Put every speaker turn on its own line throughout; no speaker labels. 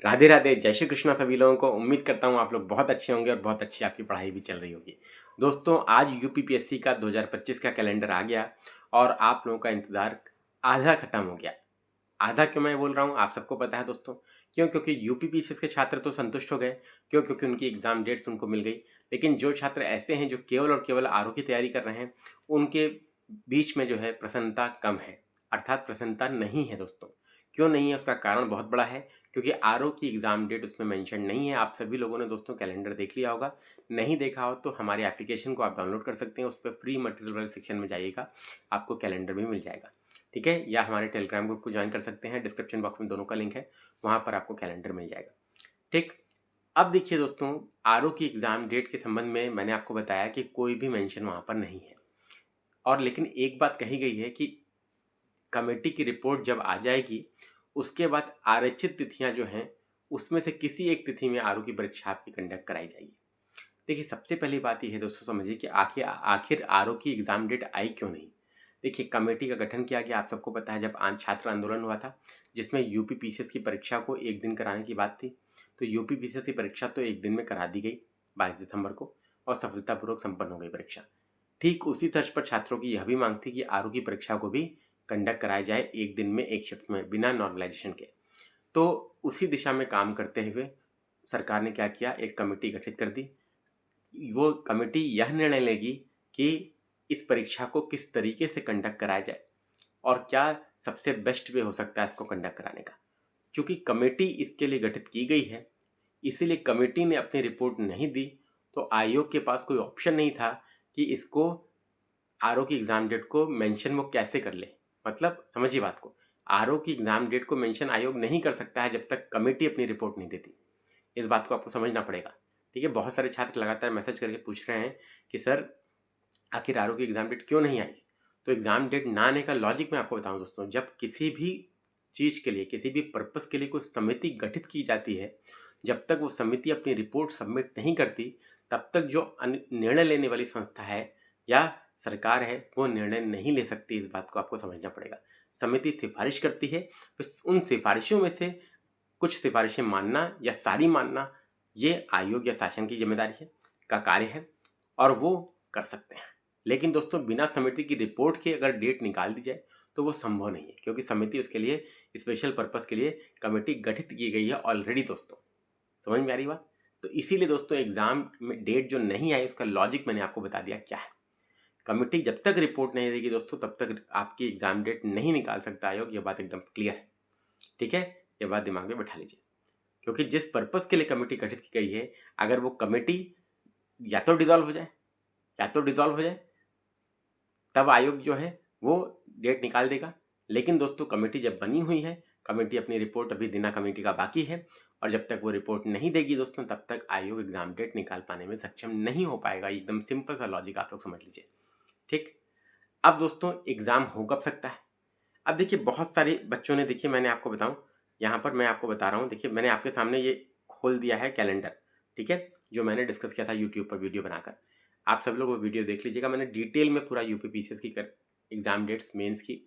राधे राधे, जय श्री कृष्णा सभी लोगों को। उम्मीद करता हूँ आप लोग बहुत अच्छे होंगे और बहुत अच्छी आपकी पढ़ाई भी चल रही होगी। दोस्तों, आज यूपीपीएससी का 2025 का कैलेंडर आ गया और आप लोगों का इंतज़ार आधा खत्म हो गया। आधा क्यों मैं बोल रहा हूँ, आप सबको पता है दोस्तों। क्यों? क्योंकि यूपीपीएससी के छात्र तो संतुष्ट हो गए। क्यों? क्योंकि उनकी एग्ज़ाम डेट्स उनको मिल गई। लेकिन जो छात्र ऐसे हैं जो केवल और केवल आरओ की तैयारी कर रहे हैं, उनके बीच में जो है प्रसन्नता कम है, अर्थात प्रसन्नता नहीं है दोस्तों। क्यों नहीं है? उसका कारण बहुत बड़ा है, क्योंकि आरओ की एग्ज़ाम डेट उसमें मेंशन नहीं है। आप सभी लोगों ने दोस्तों कैलेंडर देख लिया होगा। नहीं देखा हो तो हमारे एप्लीकेशन को आप डाउनलोड कर सकते हैं। उस पर फ्री मटेरियल वाले सेक्शन में जाइएगा, आपको कैलेंडर भी मिल जाएगा। ठीक है, या हमारे टेलीग्राम ग्रुप को ज्वाइन कर सकते हैं। डिस्क्रिप्शन बॉक्स में दोनों का लिंक है, वहाँ पर आपको कैलेंडर मिल जाएगा। ठीक, अब देखिए दोस्तों, आरओ की एग्ज़ाम डेट के संबंध में मैंने आपको बताया कि कोई भी मेंशन वहाँ पर नहीं है। और लेकिन एक बात कही गई है कि कमेटी की रिपोर्ट जब आ जाएगी, उसके बाद आरक्षित तिथियां जो हैं, उसमें से किसी एक तिथि में आरओ की परीक्षा आपकी कंडक्ट कराई जाएगी। देखिए, सबसे पहली बात यह है दोस्तों, समझिए कि आखिर आखिर आरओ की एग्ज़ाम डेट आई क्यों नहीं। देखिए, कमेटी का गठन किया गया, आप सबको पता है, जब छात्र आंदोलन हुआ था, जिसमें यूपी पीसीएस की परीक्षा को एक दिन कराने की बात थी। तो यूपी पीसीएस की परीक्षा तो एक दिन में करा दी गई 22 दिसंबर को, और सफलतापूर्वक संपन्न हो गई परीक्षा। ठीक उसी तर्ज पर छात्रों की यह भी मांग थी कि आरओ की परीक्षा को भी कंडक्ट कराया जाए एक दिन में, एक शिफ्ट में, बिना नॉर्मलाइजेशन के। तो उसी दिशा में काम करते हुए सरकार ने क्या किया, एक कमेटी गठित कर दी। वो कमेटी यह निर्णय लेगी कि इस परीक्षा को किस तरीके से कंडक्ट कराया जाए और क्या सबसे बेस्ट वे हो सकता है इसको कंडक्ट कराने का। चूँकि कमेटी इसके लिए गठित की गई है, इसीलिए कमेटी ने अपनी रिपोर्ट नहीं दी, तो आयोग के पास कोई ऑप्शन नहीं था कि इसको आरओ की एग्ज़ाम डेट को मेंशन वो कैसे कर ले। मतलब समझिए बात को, आरओ की एग्ज़ाम डेट को मेंशन आयोग नहीं कर सकता है जब तक कमेटी अपनी रिपोर्ट नहीं देती। इस बात को आपको समझना पड़ेगा। ठीक है, बहुत सारे छात्र लगातार मैसेज करके पूछ रहे हैं कि सर, आखिर आरओ की एग्ज़ाम डेट क्यों नहीं आई। तो एग्ज़ाम डेट ना आने का लॉजिक मैं आपको बताऊं दोस्तों, जब किसी भी चीज़ के लिए, किसी भी पर्पस के लिए कोई समिति गठित की जाती है, जब तक वो समिति अपनी रिपोर्ट सबमिट नहीं करती, तब तक जो निर्णय लेने वाली संस्था है या सरकार है, वो निर्णय नहीं ले सकती। इस बात को आपको समझना पड़ेगा। समिति सिफारिश करती है, तो उन सिफारिशों में से कुछ सिफारिशें मानना या सारी मानना, ये आयोग या शासन की जिम्मेदारी है, का कार्य है, और वो कर सकते हैं। लेकिन दोस्तों, बिना समिति की रिपोर्ट के अगर डेट निकाल दी जाए तो वो संभव नहीं है, क्योंकि समिति उसके लिए स्पेशल पर्पस के लिए कमेटी गठित की गई है ऑलरेडी दोस्तों। समझ में आ रही बात? तो इसीलिए दोस्तों, एग्जाम में डेट जो नहीं आई, उसका लॉजिक मैंने आपको बता दिया क्या है। कमेटी जब तक रिपोर्ट नहीं देगी दोस्तों, तब तक आपकी एग्जाम डेट नहीं निकाल सकता आयोग। ये बात एकदम क्लियर है। ठीक है, ये बात दिमाग में बैठा लीजिए। क्योंकि जिस पर्पस के लिए कमेटी गठित की गई है, अगर वो कमेटी या तो डिसॉल्व हो जाए, तब आयोग जो है वो डेट निकाल देगा। लेकिन दोस्तों, कमेटी जब बनी हुई है, कमेटी अपनी रिपोर्ट अभी देना कमेटी का बाकी है, और जब तक वो रिपोर्ट नहीं देगी दोस्तों, तब तक आयोग एग्जाम डेट निकाल पाने में सक्षम नहीं हो पाएगा। एकदम सिंपल सा लॉजिक आप लोग समझ लीजिए। ठीक, अब दोस्तों, एग्जाम हो कब सकता है। अब देखिए, बहुत सारे बच्चों ने, देखिए मैंने आपको बताऊं, यहाँ पर मैं आपको बता रहा हूँ। देखिए, मैंने आपके सामने ये खोल दिया है कैलेंडर, ठीक है, जो मैंने डिस्कस किया था यूट्यूब पर वीडियो बनाकर। आप सब लोग वो वीडियो देख लीजिएगा। मैंने डिटेल में पूरा यूपी पीसीएस की एग्जाम डेट्स, मेंस की,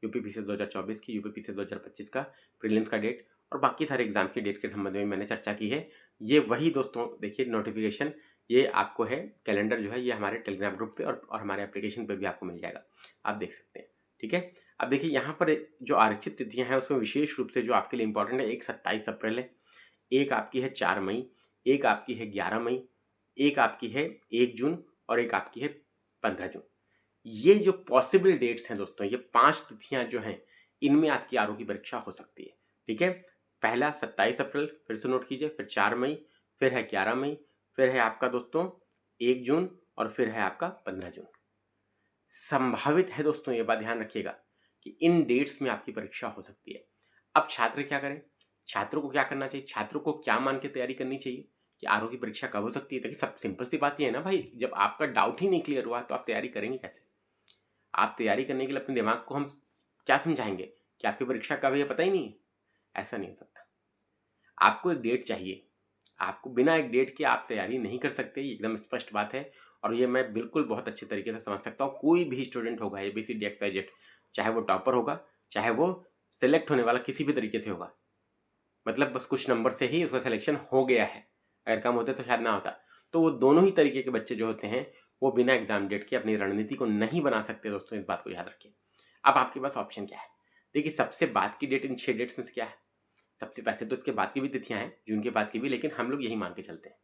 यूपी पीसीएस 2024 की, यूपी पीसीएस 2025 का प्रीलिम्स का डेट, और बाकी सारे एग्जाम की डेट के संबंध में मैंने चर्चा की है। ये वही दोस्तों, देखिए नोटिफिकेशन, ये आपको है कैलेंडर जो है, ये हमारे टेलीग्राम ग्रुप पे और हमारे एप्लीकेशन पे भी आपको मिल जाएगा, आप देख सकते हैं। ठीक है, अब देखिए, यहाँ पर जो आरक्षित तिथियां हैं, उसमें विशेष रूप से जो आपके लिए इंपॉर्टेंट है, एक 27 अप्रैल है, एक आपकी है 4 मई, एक आपकी है 11 मई, एक आपकी है 1 जून, और एक आपकी है 15 जून। ये जो पॉसिबल डेट्स हैं दोस्तों, ये 5 तिथियां जो हैं, इनमें आपकी आरओ की परीक्षा हो सकती है। ठीक है, पहला 27 अप्रैल, फिर से नोट कीजिए, फिर 4 मई, फिर है 11 मई, फिर है आपका दोस्तों 1 जून, और फिर है आपका 15 जून। संभावित है दोस्तों, ये बात ध्यान रखिएगा कि इन डेट्स में आपकी परीक्षा हो सकती है। अब छात्र क्या करें, छात्रों को क्या करना चाहिए, छात्रों को क्या मान के तैयारी करनी चाहिए कि आरओ की परीक्षा कब हो सकती है। देखिए, सब सिंपल सी बात ये है ना भाई, जब आपका डाउट ही नहीं क्लियर हुआ तो आप तैयारी करेंगे कैसे। आप तैयारी करने के लिए अपने दिमाग को हम क्या समझाएंगे कि आपकी परीक्षा कब है ये पता ही नहीं है। ऐसा नहीं हो सकता। आपको एक डेट चाहिए। आपको बिना एक डेट के आप तैयारी नहीं कर सकते, ये एकदम स्पष्ट बात है। और ये मैं बिल्कुल बहुत अच्छे तरीके से समझ सकता हूँ। कोई भी स्टूडेंट होगा, ABCD XYZ, चाहे वो टॉपर होगा, चाहे वो सेलेक्ट होने वाला किसी भी तरीके से होगा, मतलब बस कुछ नंबर से ही उसका सिलेक्शन हो गया है, अगर कम होते तो शायद ना होता। तो वो दोनों ही तरीके के बच्चे जो होते हैं वो बिना एग्जाम डेट के अपनी रणनीति को नहीं बना सकते दोस्तों, इस बात को याद रखिए। अब आपके पास ऑप्शन क्या है? देखिए, सबसे बाद की डेट इन 6 डेट्स में से क्या है? सबसे पैसे तो इसके बाद की भी तिथियां हैं, जून के बाद की भी, लेकिन हम लोग यही मान के चलते हैं।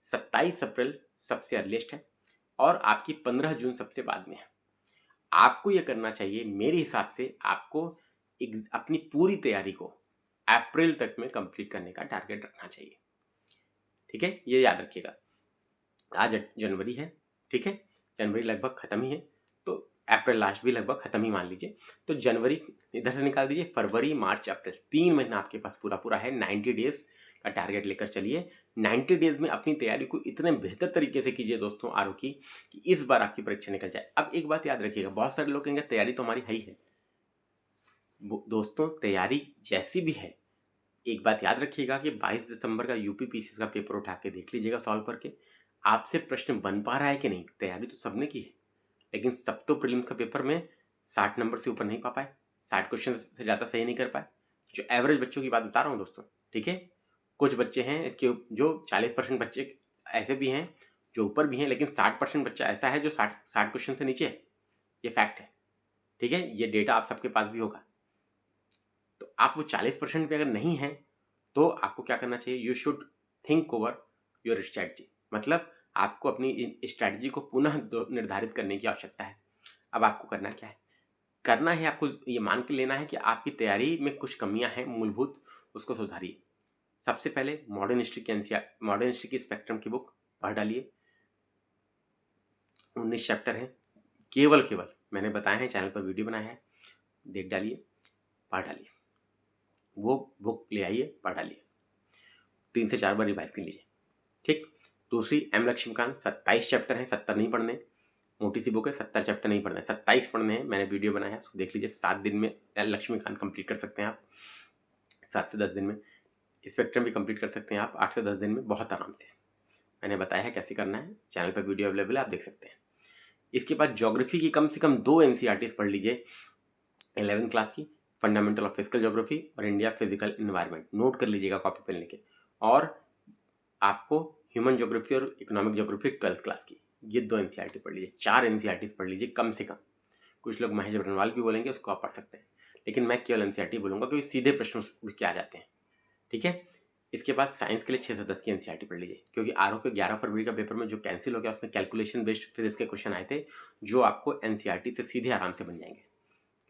27 अप्रैल सबसे अर्लीस्ट है और आपकी 15 जून सबसे बाद में है। आपको यह करना चाहिए, मेरे हिसाब से आपको अपनी पूरी तैयारी को अप्रैल तक में कंप्लीट करने का टारगेट रखना चाहिए। ठीक है, ये याद रखिएगा। आज जनवरी है, ठीक है, जनवरी लगभग खत्म ही है, तो अप्रैल लास्ट भी लगभग खत्म ही मान लीजिए। तो जनवरी इधर से निकाल दीजिए, फरवरी मार्च अप्रैल 3 महीना आपके पास पूरा पूरा है। 90 डेज का टारगेट लेकर चलिए। 90 डेज में अपनी तैयारी को इतने बेहतर तरीके से कीजिए दोस्तों आरओ की, कि इस बार आपकी परीक्षा निकल जाए। अब एक बात याद रखिएगा, बहुत सारे लोग कहेंगे तैयारी तो हमारी है ही है। दोस्तों तैयारी जैसी भी है, एक बात याद रखिएगा कि 22 दिसंबर का यूपी पीसीएस का पेपर उठा के देख लीजिएगा सॉल्व करके, आपसे प्रश्न बन पा रहा है कि नहीं। तैयारी तो सबने की है, लेकिन सब तो प्रीलिम्स का पेपर में 60 नंबर से ऊपर नहीं पा पाए, 60 क्वेश्चन से ज़्यादा सही नहीं कर पाए। जो एवरेज बच्चों की बात बता रहा हूँ दोस्तों, ठीक है। कुछ बच्चे हैं इसके जो 40% बच्चे ऐसे भी हैं जो ऊपर भी हैं, लेकिन 60% बच्चा ऐसा है जो 60 क्वेश्चन से नीचे है। ये फैक्ट है, ठीक है, ये डेटा आप सबके पास भी होगा। तो आप वो 40% पे अगर नहीं है तो आपको क्या करना चाहिए? You should think over your strategy. मतलब आपको अपनी स्ट्रैटेजी को पुनः निर्धारित करने की आवश्यकता है। अब आपको करना क्या है? करना है आपको ये मान के लेना है कि आपकी तैयारी में कुछ कमियां हैं मूलभूत, उसको सुधारिए। सबसे पहले मॉडर्न हिस्ट्री की एनसीईआर, मॉडर्न हिस्ट्री की स्पेक्ट्रम की बुक पढ़ डालिए। 19 चैप्टर हैं, केवल मैंने बताया है, चैनल पर वीडियो बनाया है, देख डालिए, पढ़ डालिए। वो बुक ले आइए, पढ़ डालिए, 3 से 4 बार रिवाइज कर लीजिए, ठीक। दूसरी एम लक्ष्मीकांत, 27 चैप्टर हैं, 70 नहीं पढ़ने, मोटी सी बुक है, 70 चैप्टर नहीं पढ़ने, 27 पढ़ने हैं। मैंने वीडियो बनाया है, उसको देख लीजिए। 7 दिन में एम लक्ष्मीकांत कंप्लीट कर सकते हैं आप, 7 से 10 दिन में। स्पेक्ट्रम भी कंप्लीट कर सकते हैं आप 8 से 10 दिन में, बहुत आराम से। मैंने बताया है कैसे करना है, चैनल पर वीडियो अवेलेबल है, आप देख सकते हैं। इसके बाद ज्योग्राफी की कम से कम 2 एनसीईआरटीज पढ़ लीजिए 11th क्लास की, फंडामेंटल ऑफ फिजिकल ज्योग्राफी और इंडिया फिजिकल इन्वायरमेंट। नोट कर लीजिएगा कॉपी पेन लेके। और आपको ह्यूमन ज्योग्राफी और इकोनॉमिक ज्योग्राफी 12th क्लास की, ये 2 एनसीईआरटी पढ़ लीजिए, 4 एनसीईआरटीज पढ़ लीजिए कम से कम। कुछ लोग महेश बरनवाल भी बोलेंगे, उसको आप पढ़ सकते हैं, लेकिन मैं केवल एनसीईआरटी बोलूँगा क्योंकि सीधे प्रश्न उसके आ जाते हैं, ठीक है। इसके बाद साइंस के लिए 6 से 10 की एनसीईआरटी पढ़ लीजिए, क्योंकि आरओ के 11 फरवरी का पेपर में जो कैंसिल हो गया उसमें कैलकुलेशन बेस्ड फिजिक्स के क्वेश्चन आए थे, जो आपको एनसीईआरटी से सीधे आराम से बन जाएंगे,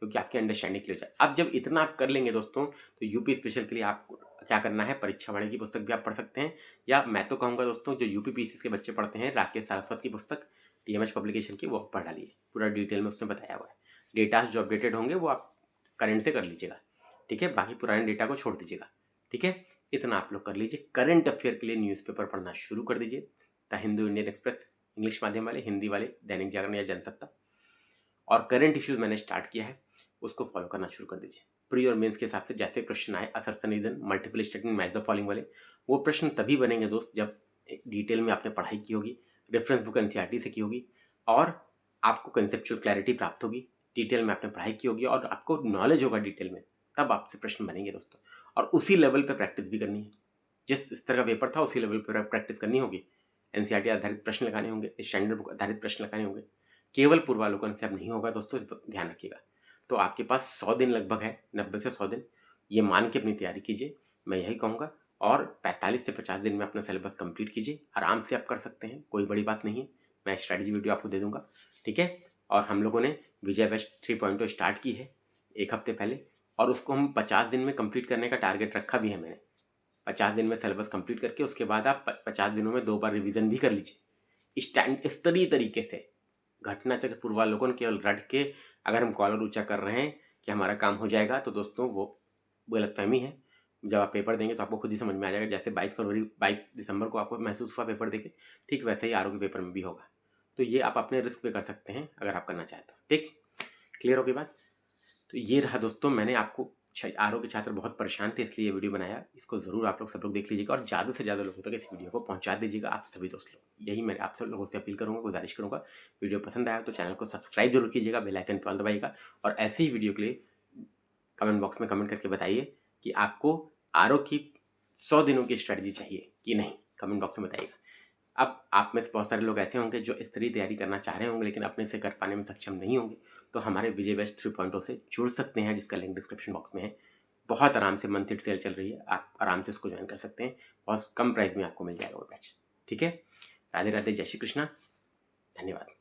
क्योंकि आपकी अंडरस्टैंडिंग क्लियर हो जाए। अब जब इतना आप कर लेंगे दोस्तों, तो यूपी स्पेशल के लिए आपको क्या करना है? परीक्षा वाणी की पुस्तक भी आप पढ़ सकते हैं, या मैं तो कहूँगा दोस्तों जो यूपी पीसीएस के बच्चे पढ़ते हैं, राकेश सारस्वत की पुस्तक टीएमएच पब्लिकेशन की, वो पढ़ डालिए, पूरा डिटेल में उसमें बताया हुआ है। डेटास जो अपडेटेड होंगे वो आप करंट से कर लीजिएगा, ठीक है, बाकी पुराने डेटा को छोड़ दीजिएगा, ठीक है। इतना आप लोग कर लीजिए। करंट अफेयर के लिए न्यूज़पेपर पढ़ना शुरू कर दीजिए, the Hindu, Indian express English माध्यम वाले, हिंदी वाले दैनिक जागरण या जनसत्ता। और करंट इश्यूज मैंने स्टार्ट किया है, उसको फॉलो करना शुरू कर दीजिए। प्री और मेंस के हिसाब से जैसे क्वेश्चन आए, असर निधन, multiple statement, match the following वाले, वो प्रश्न तभी बनेंगे दोस्त जब डिटेल में आपने पढ़ाई की होगी, रेफरेंस बुक एनसीईआरटी से की होगी, और आपको कंसेप्चुअल क्लैरिटी प्राप्त होगी, डिटेल में आपने पढ़ाई की होगी और आपको नॉलेज होगा डिटेल में, तब आपसे प्रश्न बनेंगे दोस्तों। और उसी लेवल पर प्रैक्टिस भी करनी है, जिस स्तर का पेपर था उसी लेवल पर प्रैक्टिस करनी होगी। एनसीईआरटी आधारित प्रश्न लगाने होंगे, स्टैंडर्ड बुक आधारित प्रश्न लगाने होंगे, केवल पूर्वावलोकन से अब नहीं होगा दोस्तों, इस पर ध्यान रखिएगा। तो आपके पास 100 दिन लगभग है, 90 से 100 दिन, ये मान के अपनी तैयारी कीजिए, मैं यही कहूँगा। और 45 से 50 दिन में अपना सिलेबस कंप्लीट कीजिए, आराम से आप कर सकते हैं, कोई बड़ी बात नहीं है। मैं स्ट्रैटेजी वीडियो आपको दे दूंगा, ठीक है। और हम लोगों ने विजय बेस्ट 3.0 स्टार्ट की है 1 हफ्ते पहले, और उसको हम 50 दिन में कंप्लीट करने का टारगेट रखा भी है मैंने। 50 दिन में सिलेबस कंप्लीट करके उसके बाद आप 50 दिनों में 2 बार रिवीजन भी कर लीजिए, स्तरीय तरीके से। घटना चक्र पूर्वावलोकन केवल रट के अगर हम कॉलर ऊंचा कर रहे हैं कि हमारा काम हो जाएगा, तो दोस्तों वो गलतफहमी है। जब आप पेपर देंगे तो आपको खुद ही समझ में आ जाएगा। जैसे 22 दिसंबर को आपको महसूस हुआ पेपर देके, ठीक वैसे ही आरओ के पेपर में भी होगा। तो ये आप अपने रिस्क पे कर सकते हैं अगर आप करना चाहें तो, ठीक। क्लियर होगी बात? तो ये रहा दोस्तों, मैंने आपको आरओ के छात्र बहुत परेशान थे इसलिए ये वीडियो बनाया। इसको ज़रूर आप लोग सब लोग देख लीजिएगा और ज़्यादा से ज़्यादा लोगों तक इस वीडियो को पहुंचा दीजिएगा, आप सभी दोस्त लोग। यही मैं आप सब लोगों से अपील करूंगा, गुजारिश करूंगा। वीडियो पसंद आया तो चैनल को सब्सक्राइब जरूर कीजिएगा, बेल आइकन पर दबाइएगा, और ऐसे ही वीडियो के लिए कमेंट बॉक्स में कमेंट करके बताइए कि आपको आरओ की 100 दिनों की स्ट्रेटजी चाहिए कि नहीं, कमेंट बॉक्स में बताइएगा। अब आप में से बहुत सारे लोग ऐसे होंगे जो स्तरीय तैयारी करना चाह रहे होंगे लेकिन अपने से कर पाने में सक्षम नहीं होंगे, तो हमारे विजय बैच 3.0 से जुड़ सकते हैं, जिसका लिंक डिस्क्रिप्शन बॉक्स में है। बहुत आराम से मंथली सेल चल रही है, आप आराम से इसको ज्वाइन कर सकते हैं, बहुत कम प्राइस में आपको मिल जाएगा वो बैच। ठीक है, राधे राधे, जय श्री कृष्णा, धन्यवाद।